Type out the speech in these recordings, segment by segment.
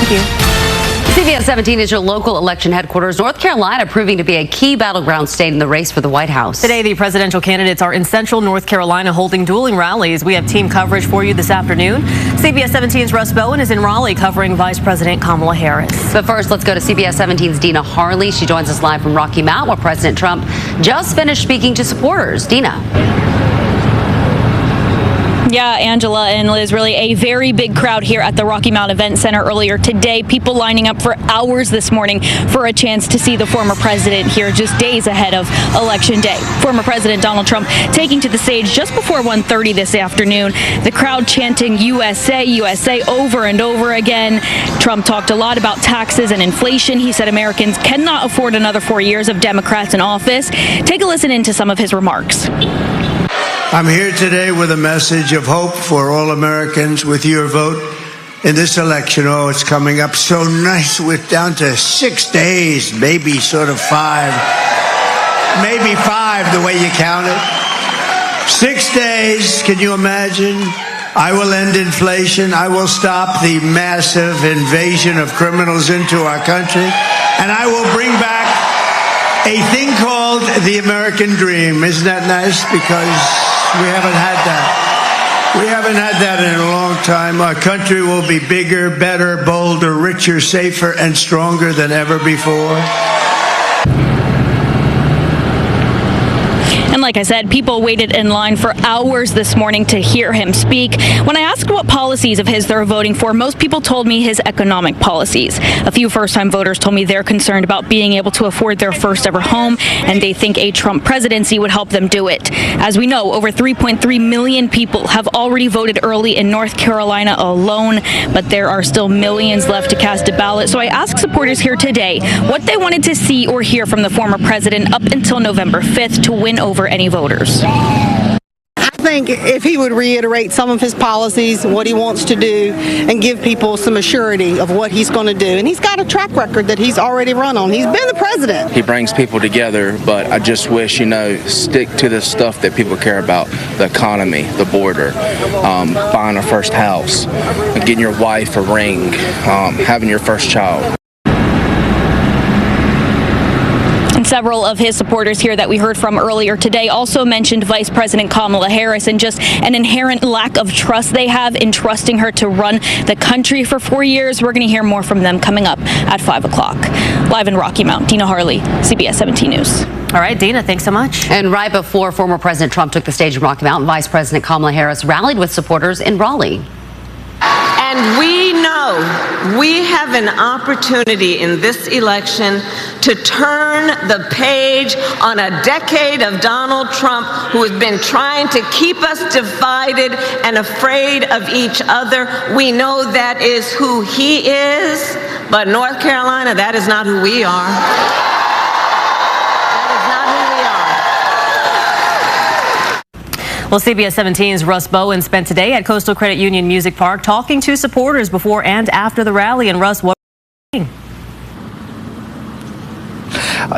Thank you. CBS 17 is your local election headquarters. North Carolina proving to be a key battleground state in the race for the White House. Today, the presidential candidates are in central North Carolina holding dueling rallies. We have team coverage for you this afternoon. CBS 17's Russ Bowen is in Raleigh covering Vice President Kamala Harris. But first, let's go to CBS 17's Dina Harley. She joins us live from Rocky Mount, where President Trump just finished speaking to supporters. Dina. Yeah, Angela and Liz, really a very big crowd here at the Rocky Mount Event Center earlier today. People lining up for hours this morning for a chance to see the former president here just days ahead of Election Day. Former President Donald Trump taking to the stage just before 1:30 this afternoon. The crowd chanting USA, USA over and over again. Trump talked a lot about taxes and inflation. He said Americans cannot afford another 4 years of Democrats in office. Take a listen into some of his remarks. I'm here today with a message of hope for all Americans with your vote in this election. Oh, it's coming up so nice. We're down to 6 days, maybe sort of 5. Maybe 5 the way you count it. 6 days, can you imagine? I will end inflation. I will stop the massive invasion of criminals into our country. And I will bring back a thing called the American dream. Isn't that nice? Because we haven't had that. We haven't had that in a long time. Our country will be bigger, better, bolder, richer, safer, and stronger than ever before. And like I said, people waited in line for hours this morning to hear him speak. When I asked what policies of his they're voting for, most people told me his economic policies. A few first-time voters told me they're concerned about being able to afford their first ever home, and they think a Trump presidency would help them do it. As we know, over 3.3 million people have already voted early in North Carolina alone, but there are still millions left to cast a ballot. So I asked supporters here today what they wanted to see or hear from the former president up until November 5th to win over any voters. I think if he would reiterate some of his policies, what he wants to do, and give people some assurity of what he's going to do. And he's got a track record that he's already run on. He's been the president. He brings people together, but I just wish, stick to the stuff that people care about, the economy, the border, buying a first house, getting your wife a ring, having your first child. And several of his supporters here that we heard from earlier today also mentioned Vice President Kamala Harris and just an inherent lack of trust they have in trusting her to run the country for 4 years. We're going to hear more from them coming up at 5 o'clock. Live in Rocky Mount, Dina Harley, CBS 17 News. All right, Dina, thanks so much. And right before former President Trump took the stage in Rocky Mount, Vice President Kamala Harris rallied with supporters in Raleigh. And we know we have an opportunity in this election to turn the page on a decade of Donald Trump, who has been trying to keep us divided and afraid of each other. We know that is who he is, but North Carolina, that is not who we are. Well, CBS 17's Russ Bowen spent today at Coastal Credit Union Music Park talking to supporters before and after the rally. And Russ, what are you saying?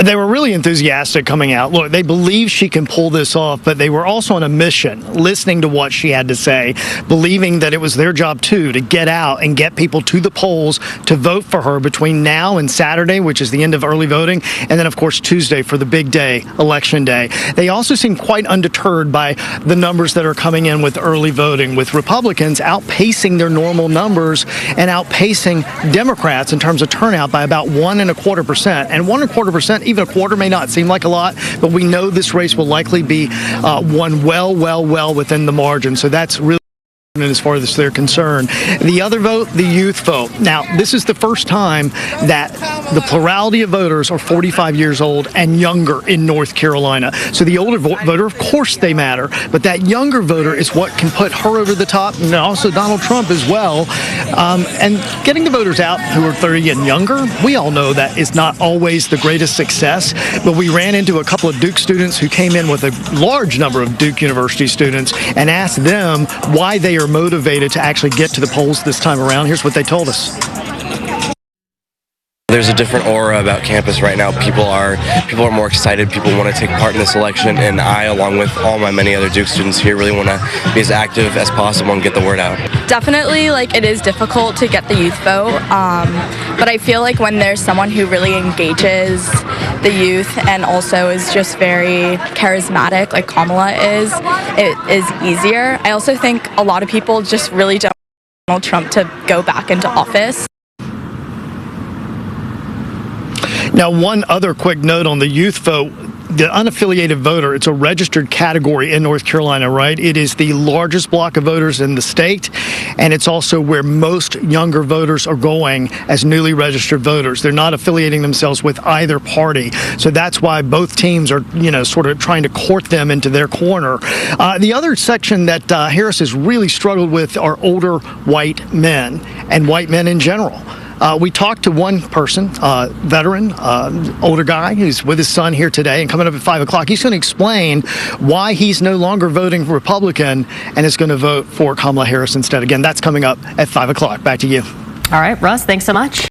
They were really enthusiastic coming out. Look, they believe she can pull this off, but they were also on a mission, listening to what she had to say, believing that it was their job, too, to get out and get people to the polls to vote for her between now and Saturday, which is the end of early voting, and then, of course, Tuesday for the big day, Election Day. They also seem quite undeterred by the numbers that are coming in with early voting, with Republicans outpacing their normal numbers and outpacing Democrats in terms of turnout by about 1.25%. And 1.25%, even a quarter may not seem like a lot, but we know this race will likely be won well within the margin. So that's really as far as they're concerned. The other vote, the youth vote. Now, this is the first time that the plurality of voters are 45 years old and younger in North Carolina. So the older voter, of course they matter, but that younger voter is what can put her over the top, and also Donald Trump as well. And getting the voters out who are 30 and younger, we all know that is not always the greatest success, but we ran into a couple of Duke students who came in with a large number of Duke University students and asked them why they are motivated to actually get to the polls this time around. Here's what they told us. There's a different aura about campus right now. People are more excited. People want to take part in this election, and I, along with all my many other Duke students here, really want to be as active as possible and get the word out. Definitely, like, it is difficult to get the youth vote, but I feel like when there's someone who really engages the youth and also is just very charismatic, like Kamala is, it is easier. I also think a lot of people just really don't want Donald Trump to go back into office. Now, one other quick note on the youth vote. The unaffiliated voter, it's a registered category in North Carolina, right? It is the largest block of voters in the state, and it's also where most younger voters are going as newly registered voters. They're not affiliating themselves with either party. So that's why both teams are, sort of trying to court them into their corner. The other section that Harris has really struggled with are older white men and white men in general. We talked to one person, veteran, older guy, who's with his son here today, and coming up at 5 o'clock, he's going to explain why he's no longer voting Republican and is going to vote for Kamala Harris instead. Again, that's coming up at 5 o'clock. Back to you. All right, Russ, thanks so much.